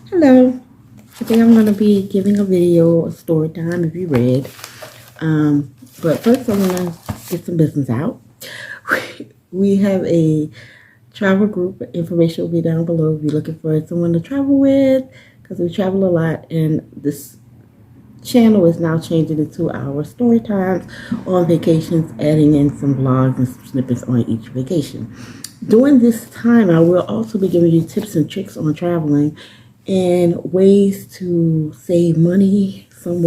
Hello. Today I'm going to be giving a video, a story time if you read. But first I'm going to get some business out. We have a travel group. Information will be down below if you're looking for someone to travel with, because we travel a lot, and this channel is now changing into our story times on vacations, adding in some vlogs and some snippets on each vacation. During this time, I will also be giving you tips and tricks on traveling and ways to save money, some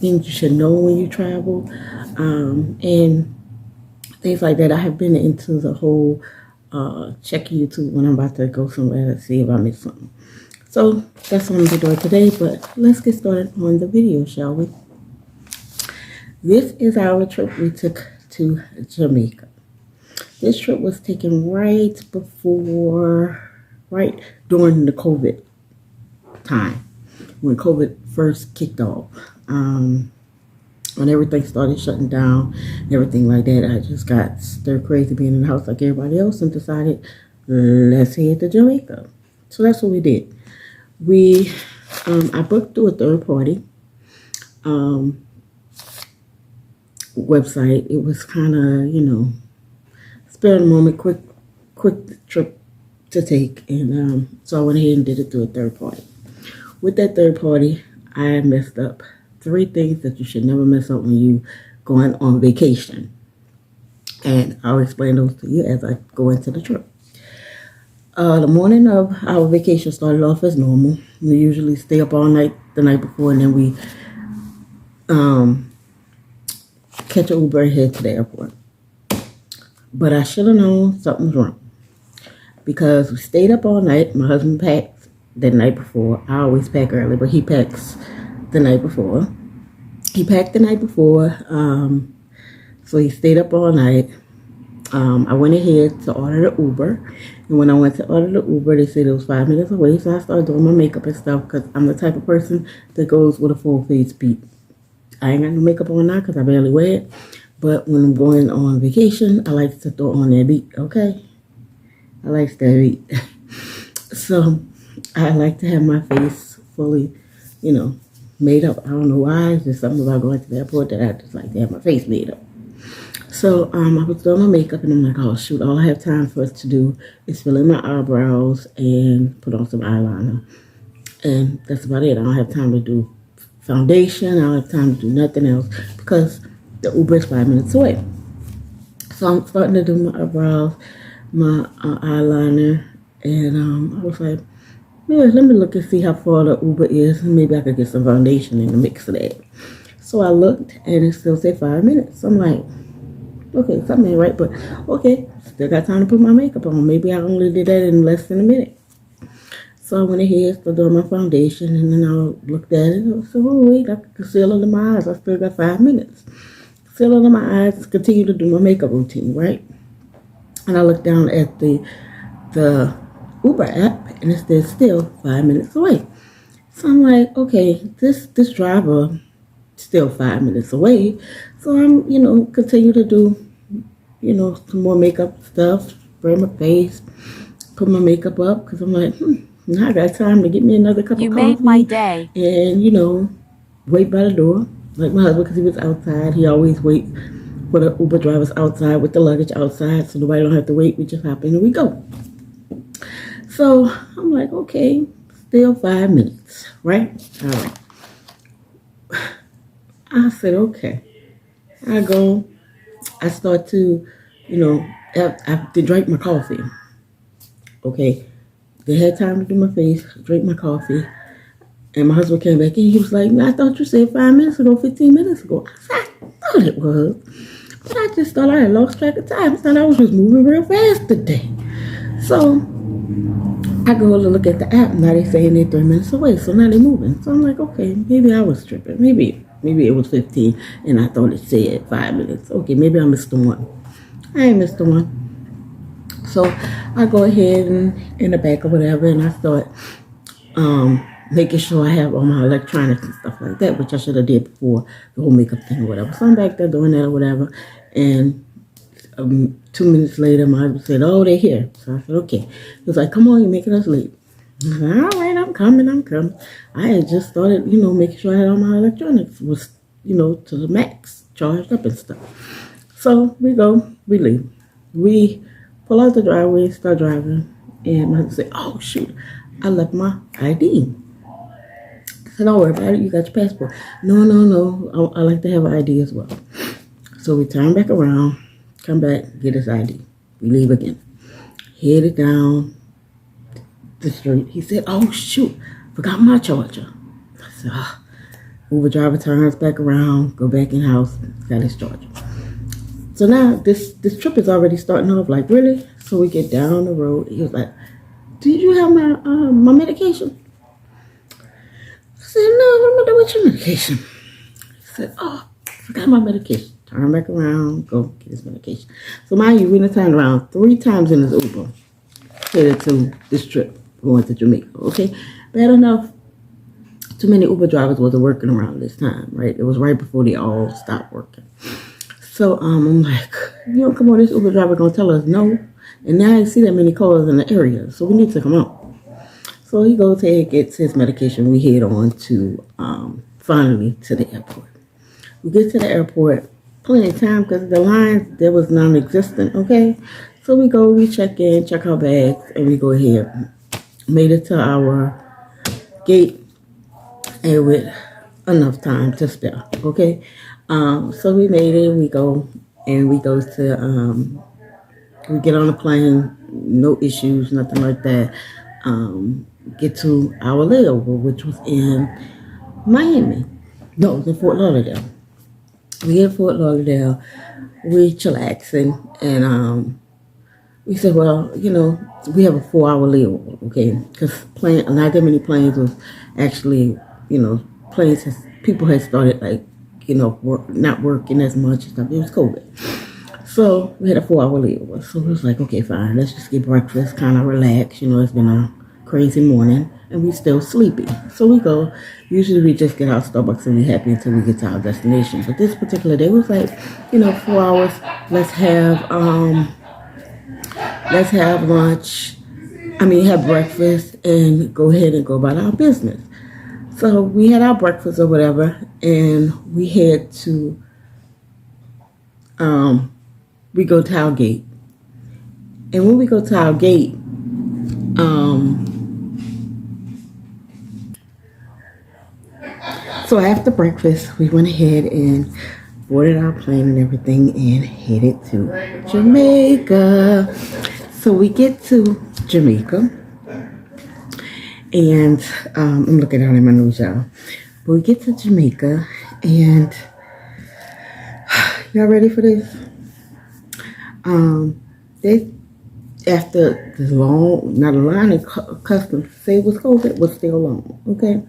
things you should know when you travel, and things like that. I have been into the whole checking YouTube when I'm about to go somewhere to see if I missed something. So that's what I'm doing today, but let's get started on the video, shall we? This is our trip we took to Jamaica. This trip was taken right during the COVID time, when COVID first kicked off. When everything started shutting down, everything like that, I just got stir crazy being in the house like everybody else and decided, let's head to Jamaica. So that's what we did. I booked through a third party website. It was kind of, spare of the moment, quick trip to take, and so I went ahead and did it through a third party. With that third party, I messed up 3 things that you should never mess up when you going on vacation, and I'll explain those to you as I go into the trip. The morning of our vacation started off as normal. We usually stay up all night the night before, and then we catch an Uber and head to the airport. But I should have known something was wrong, because we stayed up all night. My husband packed the night before. I always pack early, but he packs the night before. He packed the night before, so he stayed up all night. I went ahead to order the Uber, and when I went to order the Uber, they said it was 5 minutes away, so I started doing my makeup and stuff, because I'm the type of person that goes with a full face beat. I ain't got no makeup on now because I barely wear it, but when I'm going on vacation, I like to throw on that beat, okay? I like that beat. So I like to have my face fully, made up. I don't know why. It's just something about going to the airport that I just like to have my face made up. So I was doing my makeup, and I'm like, oh shoot, all I have time for us to do is fill in my eyebrows and put on some eyeliner. And that's about it. I don't have time to do foundation. I don't have time to do nothing else because the Uber is 5 minutes away. So I'm starting to do my eyebrows, my eyeliner, and I was like, yeah, let me look and see how far the Uber is, and maybe I could get some foundation in the mix of that. So I looked, and it still said 5 minutes. So I'm like, okay, something ain't right, but okay, still got time to put my makeup on. Maybe I only did that in less than a minute. So I went ahead, started doing my foundation, and then I looked at it, and I said, oh wait, I can conceal under my eyes. I still got 5 minutes. Conceal under my eyes, continue to do my makeup routine, right? And I looked down at the Uber app, and it said still 5 minutes away. So I'm like, okay, this driver still 5 minutes away. So I'm, continue to do, some more makeup stuff, spray my face, put my makeup up, because I'm like, now I got time to get me another cup of coffee. You made my day. And, wait by the door. Like my husband, because he was outside, he always wait for the Uber drivers outside with the luggage outside, so nobody don't have to wait. We just hop in and we go. So I'm like, okay, still 5 minutes, right? All right. I said, okay. I go, I start to, I drank my coffee. Okay. They had time to do my face, drink my coffee. And my husband came back in. He was like, I thought you said 5 minutes ago, 15 minutes ago. I said, I thought it was. But I just thought I had lost track of time. I thought I was just moving real fast today. So I go to look at the app. Now they saying they're 3 minutes away. So now they're moving. So I'm like, okay, maybe I was tripping. Maybe it was 15 and I thought it said 5 minutes. Okay, maybe I missed the one. I ain't missed the one. So I go ahead and in the back or whatever, and I start making sure I have all my electronics and stuff like that, which I should have did before the whole makeup thing or whatever. So I'm back there doing that or whatever, and 2 minutes later, my husband said, oh, they're here. So I said, okay. He was like, come on, you're making us late. I said, all right, I'm coming. I had just started, making sure I had all my electronics was, to the max, charged up and stuff. So we leave. We pull out the driveway, start driving, and my husband said, oh, shoot, I left my ID. I said, don't worry about it, you got your passport. No, I like to have an ID as well. So we turn back around, come back, get his ID. We leave again. Headed down the street. He said, oh, shoot, forgot my charger. I said, Uber driver turns back around, go back in house, got his charger. So now this trip is already starting off like, really? So we get down the road. He was like, did you have my medication? I said, no, what am I doing with your medication? He said, oh, forgot my medication. Turn back around, go get his medication. So mind you, we done turned around 3 times in his Uber, headed to this trip, going to Jamaica, okay? Bad enough, too many Uber drivers wasn't working around this time, right? It was right before they all stopped working. So I'm like, come on, this Uber driver gonna tell us no. And now I see that many cars in the area, so we need to come out. So he goes ahead, gets his medication. We head on to, finally, to the airport. We get to the airport, plenty of time because the line, there was non-existent, okay? So we check in, check our bags, and we go ahead. Made it to our gate, and with enough time to spare, okay? So we made it, we go to, we get on the plane, no issues, nothing like that. Get to our layover, which was in Miami. No, it was in Fort Lauderdale. We get to Fort Lauderdale, we chillaxing, and we said, well, we have a 4-hour layover, okay? Because not that many planes was actually, people had started like, not working as much and stuff. It was COVID. So we had a 4-hour layover. So we was like, okay, fine, let's just get breakfast, kind of relax. It's been a crazy morning and we still sleepy. So we go. Usually we just get our Starbucks and we're happy until we get to our destination. But this particular day was like, 4 hours. Let's have lunch. Have breakfast and go ahead and go about our business. So we had our breakfast or whatever, and we had to, we go to our gate. And when we go to our gate, so after breakfast, we went ahead and boarded our plane and everything and headed to Jamaica. So we get to Jamaica. And I'm looking down at my nose, y'all. But we get to Jamaica, and y'all ready for this? They, after the long, not a line of customs, say it was COVID, was still long, okay?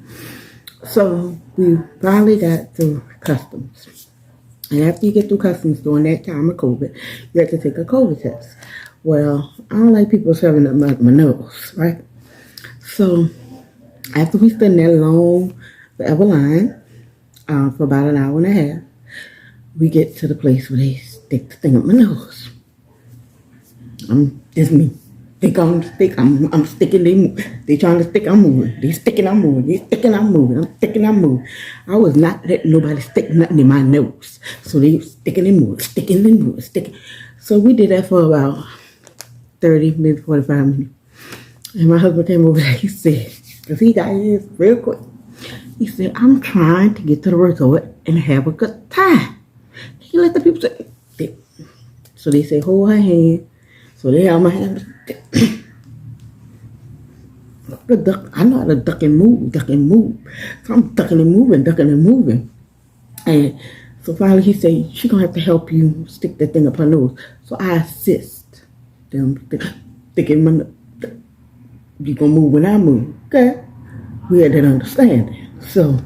So we finally got through customs. And after you get through customs during that time of COVID, you have to take a COVID test. Well, I don't like people shoving up my nose, right? So after we spend that long, forever line for about an hour and a half, we get to the place where they stick the thing up my nose. It's me. I'm sticking, they trying to stick, I'm moving. They sticking, I'm moving. They sticking, I'm moving. I'm sticking, I'm moving. I was not letting nobody stick nothing in my nose. So they sticking and moving, sticking and moving, sticking. So we did that for about 30, maybe 45 minutes. And my husband came over there, he said, because he got his real quick. He said, I'm trying to get to the resort and have a good time. He let the people say, so they say, hold her hand. So they have my hand. I know how to duck and move. So I'm ducking and moving. And so finally he said, she's going to have to help you stick that thing up her nose. So I assist them sticking my nose. You're going to move when I move. Okay? We had that understanding. So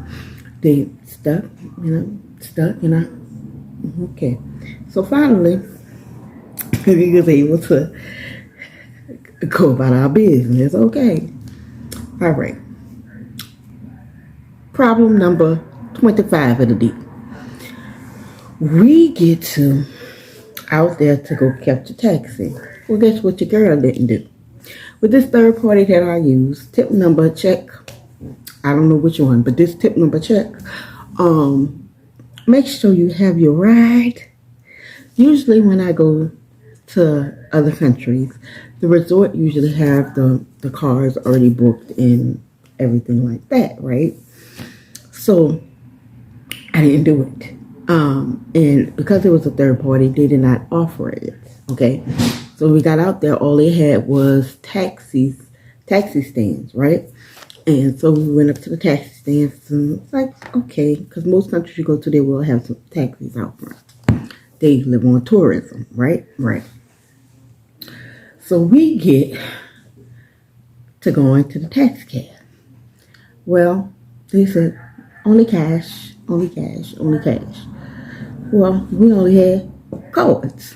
they stuck, okay. So finally, we was able to go about our business. Okay. All right. Problem number 25 of the day. We get out there to go catch a taxi. Well, guess what your girl didn't do? With this third party that I use, tip number check. I don't know which one, but this tip number check. Make sure you have your ride. Usually when I go to other countries, the resort usually have the cars already booked and everything like that, right? So I didn't do it. And because it was a third party, they did not offer it. Okay. So we got out there, all they had was taxi stands, right? And so we went up to the taxi stands and it's like, okay, because most countries you go to, they will have some taxis out front. They live on tourism, right? Right. So we get to go into the taxi cab. Well, they said, only cash, only cash, only cash. Well, we only had cards.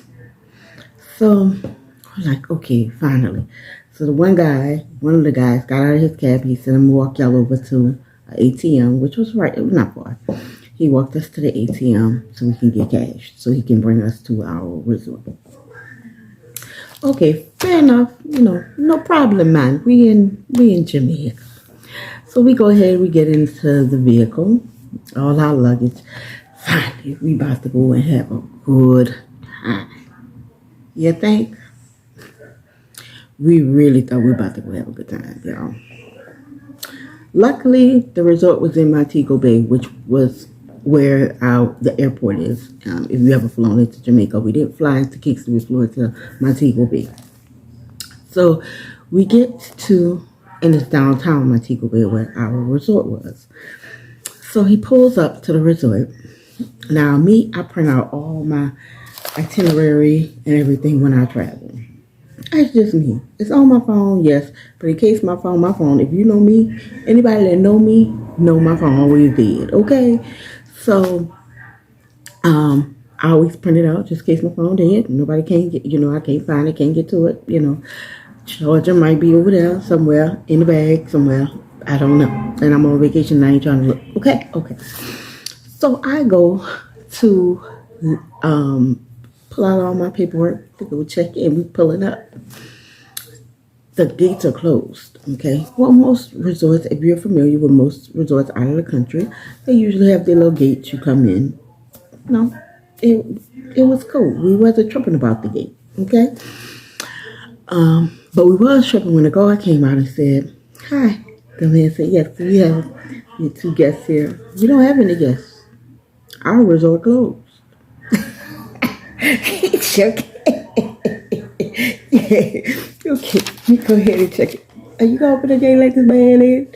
So I'm like, okay, finally. So the one of the guys got out of his cab. He said, I'm going to walk y'all over to an ATM, which was right, it was not far. He walked us to the ATM so we can get cash, so he can bring us to our resort. Okay, fair enough. No problem, man. We in Jamaica. So we go ahead, we get into the vehicle, all our luggage. Finally, we about to go and have a good time. You think? We really thought we were about to go have a good time, y'all. Luckily, the resort was in Montego Bay, which was where the airport is. If you ever flown into Jamaica, we didn't fly into Kingston, we flew into Montego Bay. So we get to, and it's downtown Montego Bay where our resort was. So he pulls up to the resort. Now I print out all my itinerary and everything when I travel. That's just me. It's on my phone, yes. But in case my phone, if you know me, anybody that know me, know my phone always did, okay? So, I always print it out just in case my phone dead. Nobody can get, I can't find it, can't get to it, Charger might be over there somewhere, in the bag somewhere. I don't know. And I'm on vacation and I ain't trying to look. Okay. So I go to pull out all my paperwork to go check in. We pulling up. The gates are closed, okay? Well, most resorts, if you're familiar with most resorts out of the country, they usually have their little gates you come in. No, it was cool. We wasn't tripping about the gate, okay? But we was tripping when the guard came out and said, hi. The man said, yes, we have your 2 guests here. We don't have any guests. Our resort closed. He shook. Yeah. Okay, you go ahead and check it. Are you going to open the gate like this man is?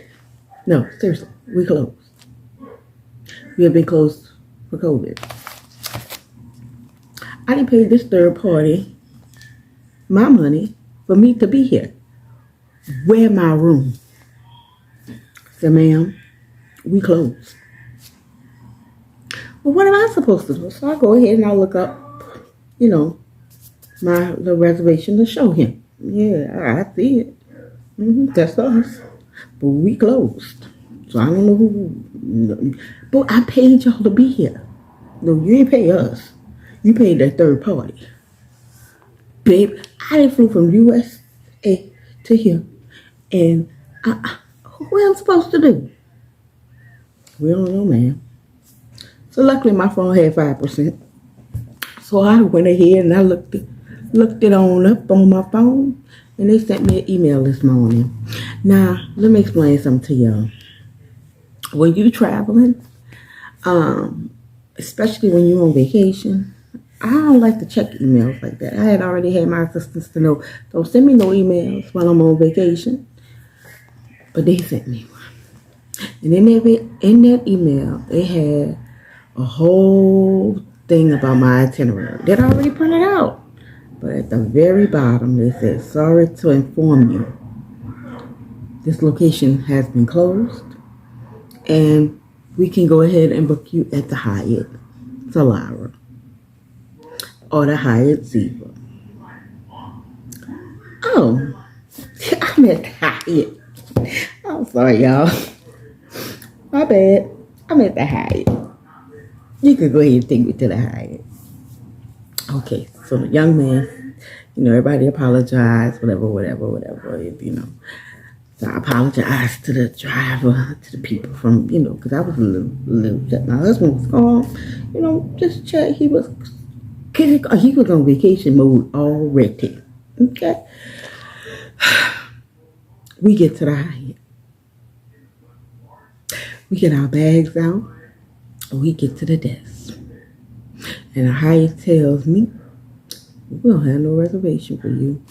No, seriously, we closed. We have been closed for COVID. I didn't pay this third party my money for me to be here. Where my room? I said, ma'am, we closed. Well, what am I supposed to do? So I go ahead and I look up, my little reservation to show him. Yeah, I see it. That's us. But we closed. So I don't know who. But I paid y'all to be here. No, you ain't pay us. You paid that third party. Babe, I didn't flew from USA to here. And what am I supposed to do? We don't know, man. So luckily my phone had 5%. So I went ahead and I looked it on up on my phone, and they sent me an email this morning. Now, let me explain something to y'all. When you traveling, especially when you're on vacation, I don't like to check emails like that. I had already had my assistants to know, don't send me no emails while I'm on vacation. But they sent me one. And in that email, they had a whole thing about my itinerary that I already printed out. But at the very bottom, they said, sorry to inform you, this location has been closed, and we can go ahead and book you at the Hyatt Solara or the Hyatt Zebra. Oh, I'm at the Hyatt. I'm sorry, y'all. My bad. I'm at the Hyatt. You could go ahead and take me to the Hyatt. Okay, so the young man everybody apologized, whatever, So I apologized to the driver, to the people from, because I was a little upset. My husband was gone, just check. He was on vacation mode already. Okay. We get to the Hyatt. We get our bags out. We get to the desk. And the Hyatt tells me, we don't have no reservation for you.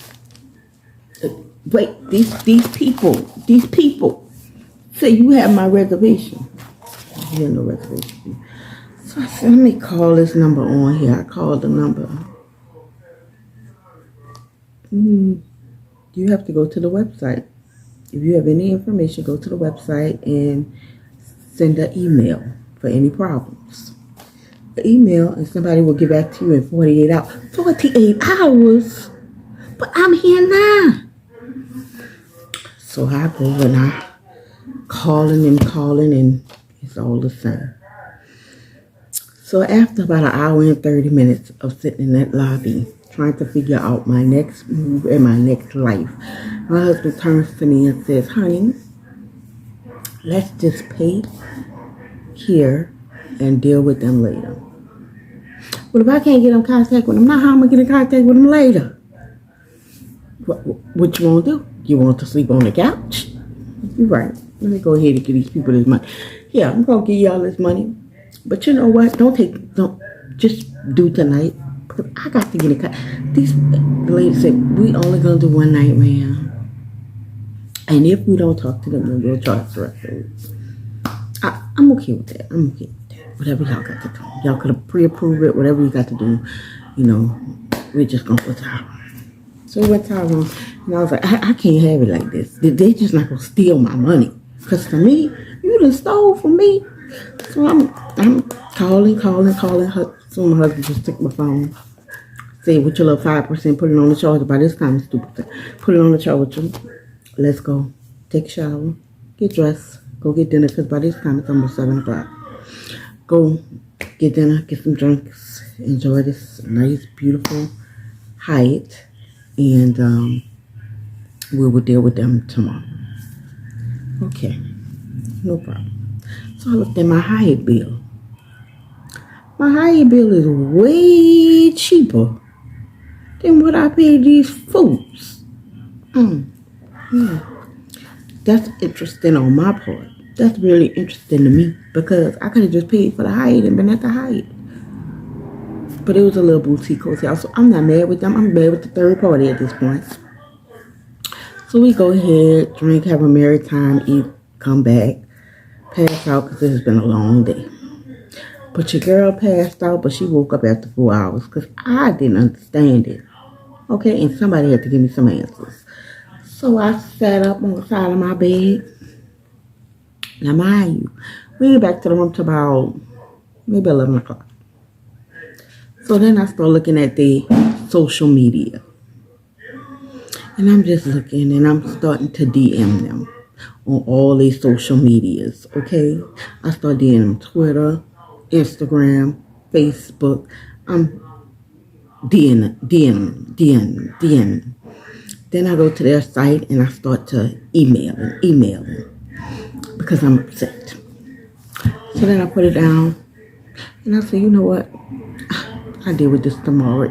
Wait, these people say you have my reservation. You have no reservation for you. So I said, let me call this number on here. I called the number. You have to go to the website. If you have any information, go to the website and send an email for any problems. The email, and somebody will get back to you in 48 hours. 48 hours? But I'm here now. So I go and I calling, and it's all the same. So after about an hour and 30 minutes of sitting in that lobby, trying to figure out my next move and my next life, my husband turns to me and says, honey, let's just pay here and deal with them later. Well, if I can't get in contact with them now, how am I going to get in contact with them later? What you want to do? You want to sleep on the couch? You're right. Let me go ahead and give these people this money. Yeah, I'm going to give y'all this money. But you know what? Don't just do tonight. Because I got to get in contact. The lady said, we only going to do one night, ma'am. And if we don't talk to them, then we'll charge the rest of it. I'm okay with that. Whatever y'all got to do. Y'all could have pre-approved it, whatever you got to do. We're just going to put our So we went to our room, and I was like, I can't have it like this. They just not going to steal my money. Because to me, you done stole from me. So I'm calling. So my husband just took my phone. Say, with your little 5%, put it on the charger. By this time, it's stupid. Put it on the charger. Let's go. Take a shower. Get dressed. Go get dinner. Because by this time, it's almost 7 o'clock. Go get dinner. Get some drinks. Enjoy this nice, beautiful Hyatt. And we will deal with them tomorrow. Okay, no problem. So I looked at my Hyatt bill. My Hyatt bill is way cheaper than what I paid these fools. That's interesting on my part. That's really interesting to me because I could have just paid for the Hyatt and been at the Hyatt. But it was a little boutique hotel, so I'm not mad with them. I'm mad with the third party at this point. So we go ahead, drink, have a merry time, eat, come back, pass out because it has been a long day. But your girl passed out, but she woke up after 4 hours because I didn't understand it. Okay, and somebody had to give me some answers. So I sat up on the side of my bed. Now, mind you, we get back to the room to about maybe 11 o'clock. So then I start looking at the social media. And I'm just looking and I'm starting to DM them on all these social medias, okay? I start DMing them Twitter, Instagram, Facebook. I'm DMing. Then I go to their site and I start to email them because I'm upset. So then I put it down and I say, you know what? I deal with this tomorrow.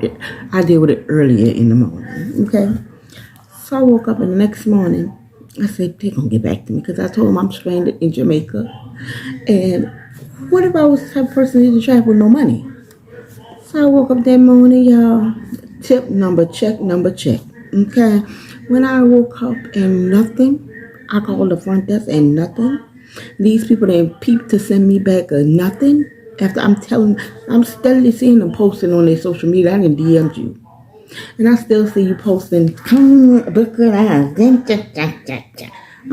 I deal with it earlier in the morning, okay? So I woke up and the next morning, I said, they're going to get back to me because I told them I'm stranded in Jamaica. And what if I was the type of person who didn't travel with no money? So I woke up that morning, y'all, tip number check, okay? When I woke up and nothing, I called the front desk and nothing. These people didn't peep to send me back or nothing. After I'm steadily seeing them posting on their social media. I didn't DM you. And I still see you posting, I'm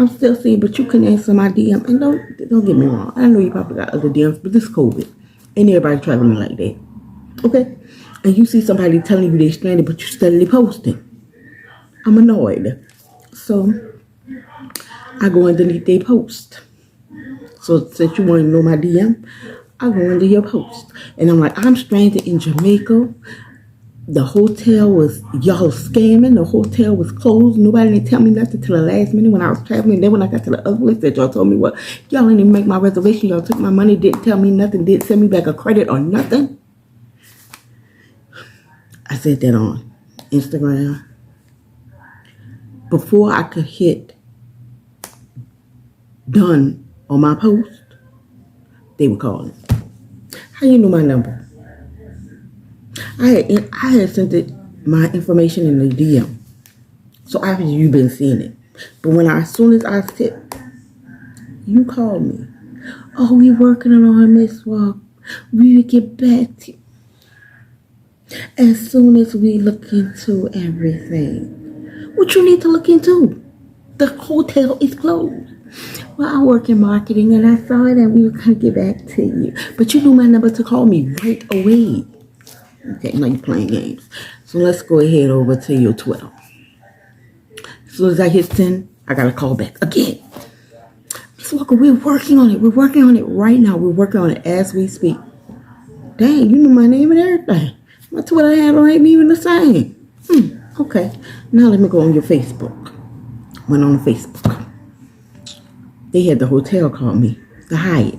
still seeing, but you couldn't answer my DM. And don't get me wrong. I know you probably got other DMs, but this is COVID. Ain't everybody traveling like that. Okay? And you see somebody telling you they stranded, but you steadily posting. I'm annoyed. So I go underneath their post. So since you want to know my DM, I go into your post. And I'm like, I'm stranded in Jamaica The hotel was, y'all scamming. The hotel was closed. Nobody didn't tell me nothing till the last minute when I was traveling. Then when I got to the other place that y'all told me, well, y'all didn't even make my reservation. Y'all took my money, didn't tell me nothing, didn't send me back a credit or nothing. I said that on Instagram. Before I could hit done on my post, they were calling. How you know my number? I had sent it, my information in the DM. So obviously you've been seeing it. But as soon as I said, you called me. Oh, we working on Miss Walk. We will get back to you as soon as we look into everything. What you need to look into? The hotel is closed. Well, I work in marketing and I saw it and we were going to get back to you. But you knew my number to call me right away. Okay, now you're playing games. So let's go ahead over to your 12. As soon as I hit 10, I got to call back again. Miss Walker, we're working on it. We're working on it right now. We're working on it as we speak. Dang, you know my name and everything. My Twitter handle ain't even the same. Okay, now let me go on your Facebook. Went on Facebook. They had the hotel call me, the Hyatt.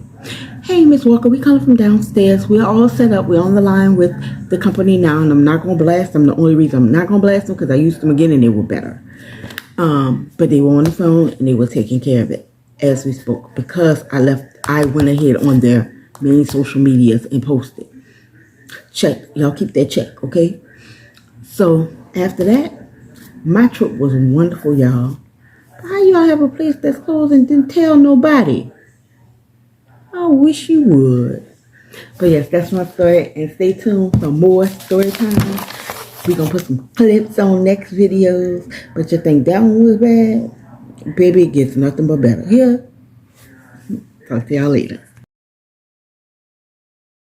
Hey, Miss Walker, we coming from downstairs. We're all set up. We're on the line with the company now, and I'm not going to blast them. The only reason I'm not going to blast them because I used them again and they were better. But they were on the phone and they were taking care of it as we spoke. Because I went ahead on their main social medias and posted. Check. Y'all keep that check, okay? So, after that, my trip was wonderful, y'all. How y'all have a place that's closed and didn't tell nobody? I wish you would. But yes, that's my story. And stay tuned for more story time. We're going to put some clips on next videos. But you think that one was bad? Baby, it gets nothing but better. Here. Talk to y'all later.